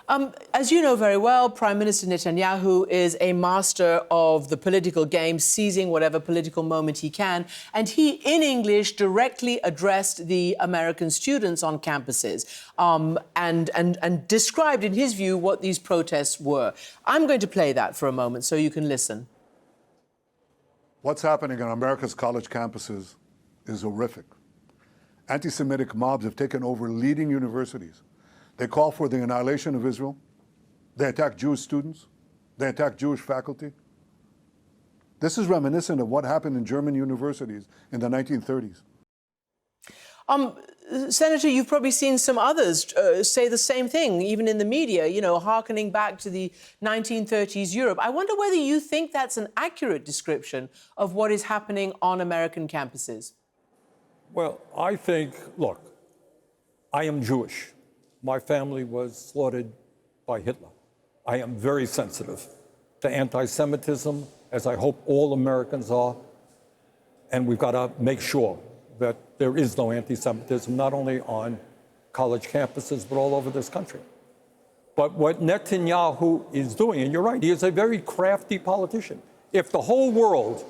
As you know very well, Prime Minister Netanyahu is a master of the political game, seizing whatever political moment he can. And he, in English, directly addressed the American students on campuses and described, in his view, what these protests were. I'm going to play that for a moment so you can listen. What's happening on America's college campuses is horrific. Anti-Semitic mobs have taken over leading universities. They call for the annihilation of Israel. They attack Jewish students. They attack Jewish faculty. This is reminiscent of what happened in German universities in the 1930s. Senator, you've probably seen some others say the same thing, even in the media, you know, hearkening back to the 1930s Europe. I wonder whether you think that's an accurate description of what is happening on American campuses. Well, I think, look, I am Jewish. My family was slaughtered by Hitler. I am very sensitive to anti-Semitism, as I hope all Americans are. And we've got to make sure that there is no anti-Semitism, not only on college campuses, but all over this country. But what Netanyahu is doing, and you're right, he is a very crafty politician. If the whole world,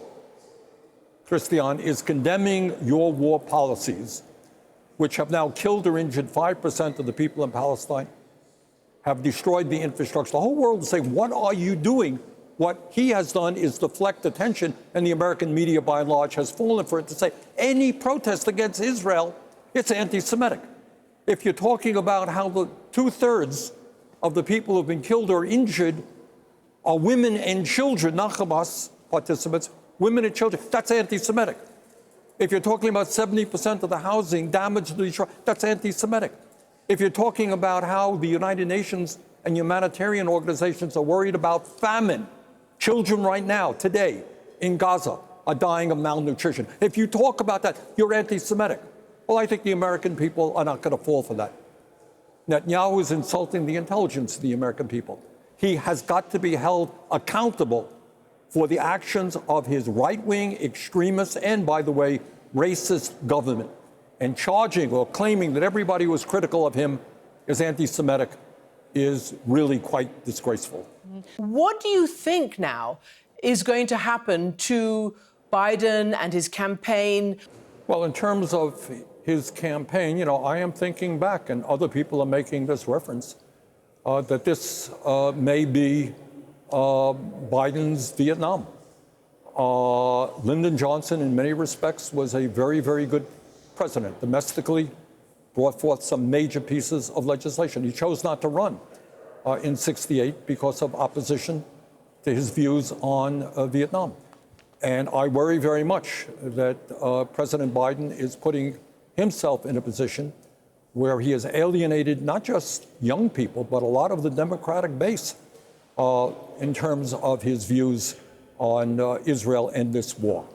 Kристиан, is condemning your war policies, which have now killed or injured 5% of the people in Palestine, have destroyed the infrastructure. The whole world is saying, what are you doing? What he has done is deflect attention, and the American media, by and large, has fallen for it to say any protest against Israel, it's anti-Semitic. If you're talking about how the 2/3 of the people who have been killed or injured are women and children, not Hamas participants, women and children, that's anti-Semitic. If you're talking about 70% of the housing damaged to Detroit, that's anti-Semitic. If you're talking about how the United Nations and humanitarian organizations are worried about famine, children right now, today, in Gaza, are dying of malnutrition. If you talk about that, you're anti-Semitic. Well, I think the American people are not going to fall for that. Netanyahu is insulting the intelligence of the American people. He has got to be held accountable for the actions of his right-wing extremists and, by the way, racist government. And charging or claiming that everybody who was critical of him is anti-Semitic is really quite disgraceful. What do you think now is going to happen to Biden and his campaign? Well, in terms of his campaign, you know, I am thinking back, and other people are making this reference, that this may be Biden's Vietnam. Lyndon Johnson, in many respects, was a very, very good president. Domestically, brought forth some major pieces of legislation. He chose not to run in '68 because of opposition to his views on Vietnam. And I worry very much that President Biden is putting himself in a position where he has alienated not just young people, but a lot of the Democratic base in terms of his views on Israel and this war.